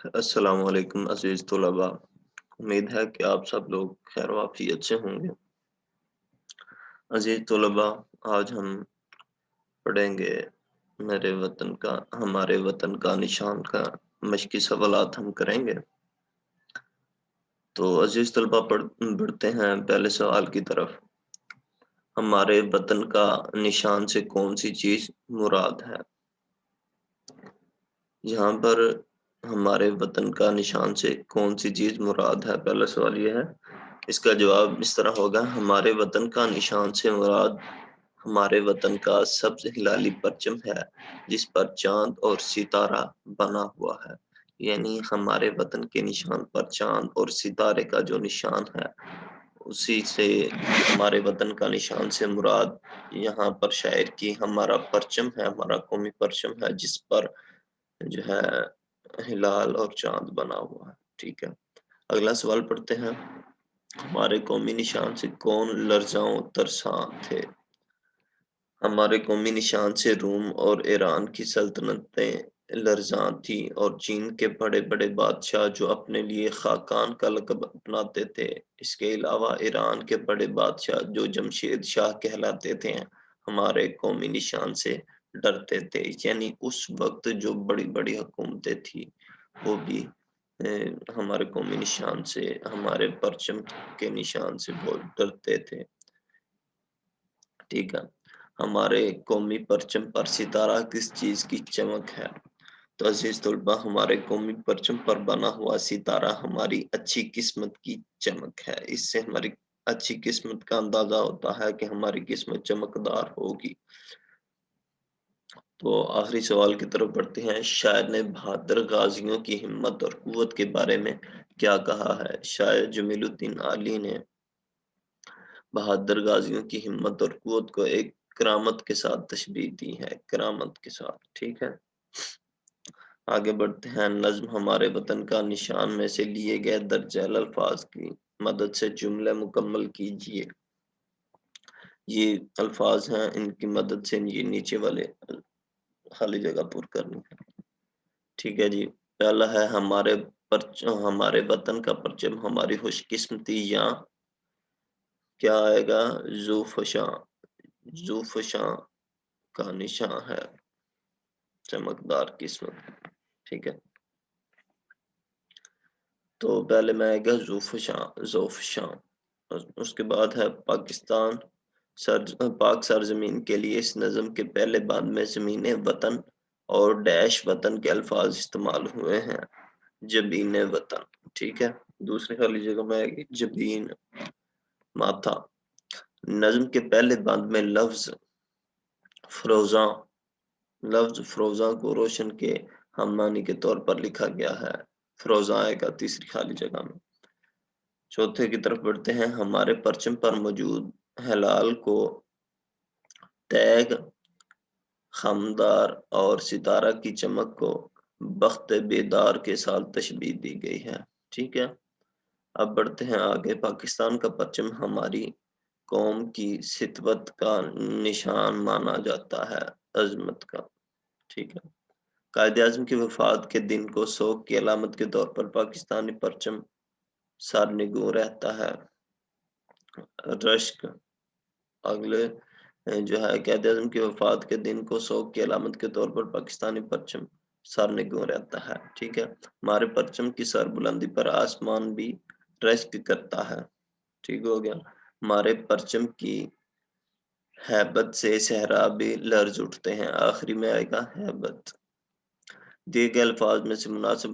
السلام علیکم عزیز طلباء، امید ہے کہ آپ سب لوگ خیر و عافیت سے ہوں گے۔ عزیز طلباء، آج ہم پڑھیں گے ہمارے وطن کا نشان کا مشقی سوالات ہم کریں گے۔ تو عزیز طلباء بڑھتے ہیں پہلے سوال کی طرف۔ ہمارے وطن کا نشان سے کون سی چیز مراد ہے؟ یہاں پر ہمارے وطن کا نشان سے کون سی چیز مراد ہے، پہلا سوال یہ ہے۔ اس کا جواب اس طرح ہوگا، ہمارے وطن کا نشان سے مراد ہمارے وطن کا سبز ہلالی پرچم ہے جس پر چاند اور ستارہ بنا ہوا ہے۔ یعنی ہمارے وطن کے نشان پر چاند اور ستارے کا جو نشان ہے، اسی سے ہمارے وطن کا نشان سے مراد یہاں پر شاعر کی ہمارا پرچم ہے، ہمارا قومی پرچم ہے جس پر جو ہے ہلال اور چاند بنا ہوا ہے۔ ٹھیک ہے، اگلا سوال پڑھتے ہیں۔ ہمارے قومی نشان سے کون لرزاں ترساں تھے؟ ہمارے قومی نشان سے روم اور ایران کی سلطنتیں لرزاں تھیں اور چین کے بڑے بڑے بادشاہ جو اپنے لیے خاقان کا لقب اپناتے تھے۔ اس کے علاوہ ایران کے بڑے بادشاہ جو جمشید شاہ کہلاتے تھے ہمارے قومی نشان سے ڈرتے تھے۔ یعنی اس وقت جو بڑی بڑی حکومتیں تھیں وہ بھی ہمارے قومی نشان سے، ہمارے پرچم کے نشان سے بہت ڈرتے تھے۔ ٹھیک ہے، ہمارے قومی پرچم پر ستارہ کس چیز کی چمک ہے؟ تو عزیز طلباء، ہمارے قومی پرچم پر بنا ہوا ستارہ ہماری اچھی قسمت کی چمک ہے۔ اس سے ہماری اچھی قسمت کا اندازہ ہوتا ہے کہ ہماری قسمت چمکدار ہوگی۔ تو آخری سوال کی طرف بڑھتے ہیں۔ شاعر نے بہادر غازیوں کی ہمت اور قوت کے بارے میں کیا کہا ہے؟ شاعر جمیل الدین علی نے بہادر غازیوں کی ہمت اور قوت کو ایک کرامت کے ساتھ تشبیہ دی ہے، کرامت کے ساتھ۔ ٹھیک ہے، آگے بڑھتے ہیں۔ نظم ہمارے وطن کا نشان میں سے لیے گئے درج ذیل الفاظ کی مدد سے جملے مکمل کیجیے۔ یہ الفاظ ہیں، ان کی مدد سے یہ نیچے والے خالی جگہ پر کرنی ہے۔ ٹھیک ہے جی، پہلا ہے ہمارے وطن کا پرچم ہماری خوش قسمتی یا کیا آئے گا؟ زوفشاں کا نشان ہے، چمکدار قسمت۔ ٹھیک ہے، تو پہلے میں آئے گا زوفشاں۔ اس کے بعد ہے پاک سرزمین کے لیے اس نظم کے پہلے بند میں زمین وطن اور ڈیش وطن کے الفاظ استعمال ہوئے ہیں، جبین وطن۔ ٹھیک ہے، دوسری خالی جگہ میں آئے گی جبین، ماتھا۔ نظم کے پہلے بند میں لفظ فروزاں کو روشن کے ہم معنی کے طور پر لکھا گیا ہے، فروزاں آئے گا تیسری خالی جگہ میں۔ چوتھے کی طرف بڑھتے ہیں۔ ہمارے پرچم پر موجود ہلال کو تیغ، خمدار اور ستارہ کی چمک کو بخت بیدار کے ساتھ تشبیہ دی گئی ہے۔ ٹھیک ہے، اب بڑھتے ہیں آگے۔ پاکستان کا پرچم ہماری قوم کی ستوت کا نشان مانا جاتا ہے، عظمت کا۔ ٹھیک ہے، قائد اعظم کی وفات کے دن کو سوگ کی علامت کے طور پر پاکستانی پرچم سرنگوں رہتا ہے۔ رشک اگلے جو ہے قائد اعظم کی وفات کے دن کو سوگ کی علامت کے طور پر پاکستانی پرچم سرنگوں رہتا ہے۔ ٹھیک ہے، ہمارے پرچم کی سر بلندی پر آسمان بھی رشک کرتا ہے۔ ٹھیک ہو گیا، ہمارے پرچم کی ہیبت سے صحرا بھی لرز اٹھتے ہیں، آخری میں آئے گا ہیبت۔ دیے گئے الفاظ میں سے مناسب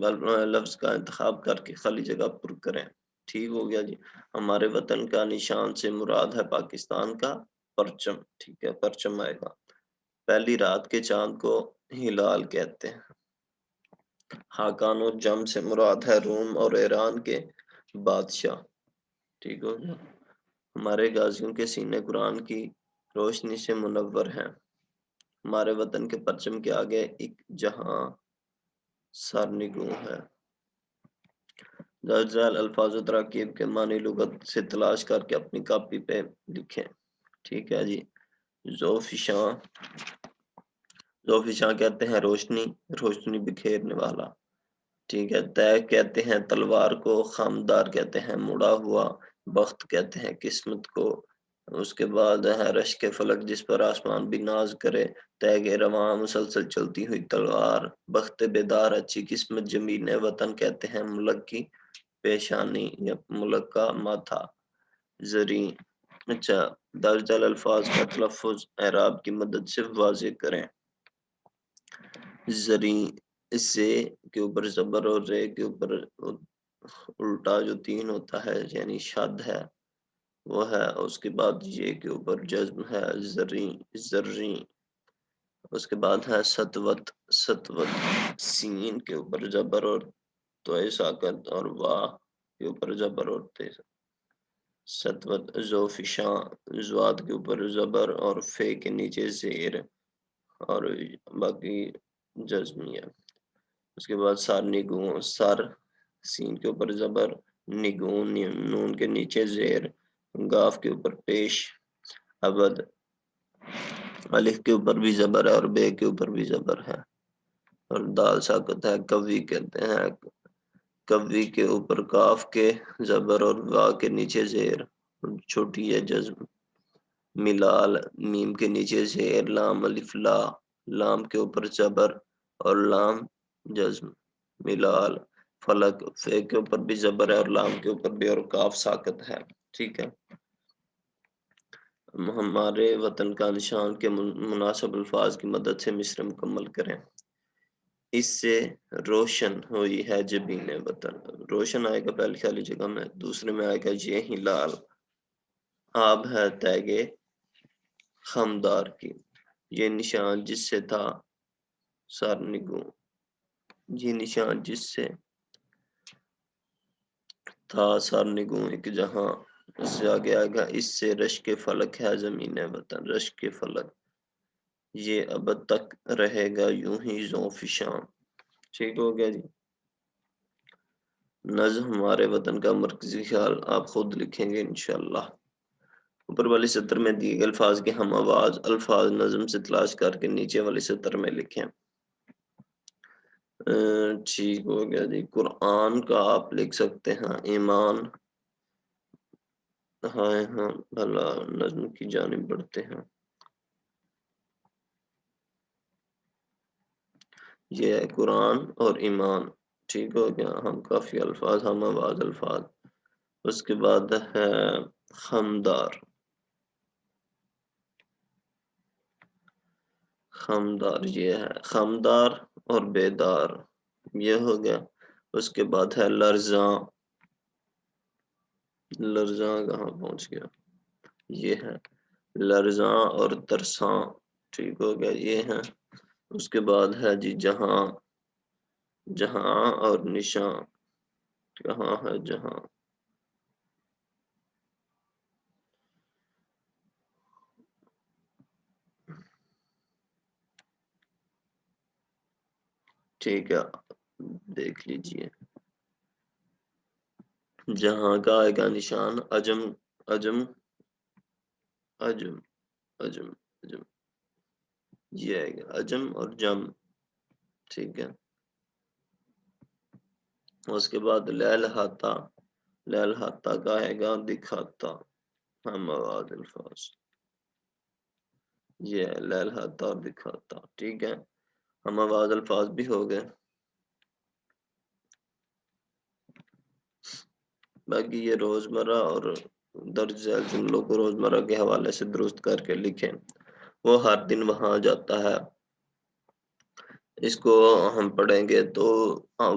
لفظ کا انتخاب کر کے خالی جگہ پر کریں۔ ٹھیک ہو گیا جی، ہمارے وطن کا نشان سے مراد ہے پاکستان کا پرچم۔ ٹھیک ہے، پرچم آئے گا۔ پہلی رات کے چاند کو ہلال کہتے ہیں۔ خاقان و جم سے مراد ہے روم اور ایران کے بادشاہ۔ ٹھیک ہو گیا، ہمارے غازیوں کے سینے قرآن کی روشنی سے منور ہیں۔ ہمارے وطن کے پرچم کے آگے ایک جہاں سرنگوں ہے۔ درج ذیل الفاظ و تراکیب کے معنی لغت سے تلاش کر کے اپنی کاپی پہ لکھیں۔ ٹھیک ہے جی، زوفشاں کہتے ہیں روشنی بکھیرنے والا۔ ٹھیک ہے، طے کہتے ہیں تلوار کو، خامدار کہتے ہیں مڑا ہوا، بخت کہتے ہیں قسمت کو، اس کے بعد ہے رشک فلک جس پر آسمان بھی ناز کرے، تیغ رواں مسلسل چلتی ہوئی تلوار، بخت بیدار اچھی قسمت، جمین وطن کہتے ہیں ملک کی پیشانی یا ملک کا ماتھا، زریں۔ اچھا، درج الفاظ کا تلفظ اعراب کی مدد سے واضح کریں۔ زریں، سے کے اوپر زبر اور رے کے اوپر الٹا جو تین ہوتا ہے یعنی شد ہے وہ ہے، اس کے بعد یہ کے اوپر جزم ہے زریں زریں، اس کے بعد ہے ستوت ستوت، سین کے اوپر زبر اور توئے ساکت اور واہ کے اوپر زبر اور تیز ستوت، زوفشاں، زواد کے اوپر زبر اور فے کے نیچے زیر اور باقی جزمیہ، اس کے بعد سار نگوں، سر سین کے اوپر زبر، نگون نون کے نیچے زیر، گاف کے اوپر پیش، ابد، الف کے اوپر بھی زبر ہے اور بے کے اوپر بھی زبر ہے اور دال ساکت ہے، کوی کہتے ہیں، کوی کے اوپر کاف کے زبر اور وا کے نیچے زیر، چھوٹی ہے جزم، ملال، میم کے نیچے زیر، لام الف لا، لام کے اوپر زبر اور لام جزم، ملال، فلک، فے کے اوپر بھی زبر ہے اور لام کے اوپر بھی اور کاف ساکت ہے، ٹھیک ہے۔ ہمارے وطن کا نشان کے مناسب الفاظ کی مدد سے مصرع مکمل کریں۔ اس سے روشن ہوئی ہے جبین وطن، روشن آئے گا پہلی خالی جگہ میں، دوسرے میں آئے گا یہ ہی لال، آب ہے تیغ خمدار کی، یہ نشان جس سے تھا سارنگوں، یہ نشان جس سے تھا سارنگوں ایک جہاں، اس سے آگے آئے گا اس سے رشک فلک ہے زمین وطن، رشک فلک، یہ ابد تک رہے گا یوں ہی زوفشاں، ٹھیک ہو گیا جی۔ نظم ہمارے وطن کا مرکزی خیال آپ خود لکھیں گے انشاءاللہ۔ اوپر والی سطر میں دیے گئے الفاظ کے ہم آواز الفاظ نظم سے تلاش کر کے نیچے والی سطر میں لکھیں۔ ٹھیک ہو گیا جی۔ قرآن کا آپ لکھ سکتے ہیں ایمان، ہاں بھلا نظم کی جانب بڑھتے ہیں، یہ ہے قرآن اور ایمان، ٹھیک ہو گیا، ہم کافی الفاظ، ہم آواز الفاظ، اس کے بعد ہے خمدار، خمدار یہ ہے، خمدار اور بیدار یہ ہو گیا، اس کے بعد ہے لرزاں، لرزاں کہاں پہنچ گیا، یہ ہے لرزاں اور ترساں، ٹھیک ہو گیا یہ ہے، اس کے بعد ہے جی جہاں، جہاں اور نشاں، کہاں ہے جہاں، ٹھیک ہے دیکھ لیجئے، جہاں کا آئے گا نشان عجم، عجم عجم عجم عجم، یہ آئے گا عجم اور جم، ٹھیک ہے، اس کے بعد لہلہاتا، لہلہاتا کا آئے گا دکھاتا، ہم آواز الفاظ، یہ ہے لہلہاتا اور دکھاتا، ٹھیک ہے، ہم آواز الفاظ بھی ہو گئے، باقی یہ روزمرہ اور درج ذیل جملوں کو روزمرہ کے حوالے سے درست کر کے لکھیں، وہ ہر دن وہاں جاتا ہے، اس کو ہم پڑھیں گے تو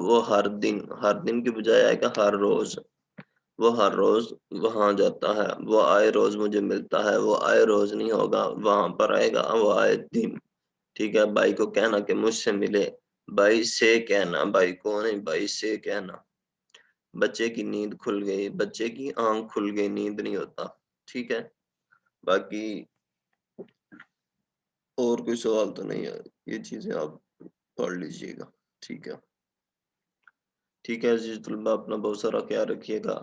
وہ ہر دن کی بجائے آئے گا ہر روز، وہ ہر روز وہاں جاتا ہے، وہ آئے روز مجھے ملتا ہے، وہ آئے روز نہیں ہوگا، وہاں پر آئے گا وہ آئے دن، ٹھیک ہے، بھائی کو کہنا کہ مجھ سے ملے، بھائی سے کہنا، بھائی کو نہیں بھائی سے کہنا، بچے کی نیند کھل گئی، بچے کی آنکھ کھل گئی، نیند نہیں ہوتا، ٹھیک ہے، باقی اور کوئی سوال تو نہیں ہے، یہ چیزیں آپ پڑھ لیجئے گا، ٹھیک ہے، ٹھیک ہے عزیز طلبہ، اپنا بہت سارا خیال رکھیے گا،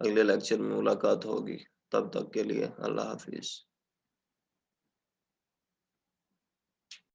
اگلے لیکچر میں ملاقات ہوگی، تب تک کے لیے اللہ حافظ۔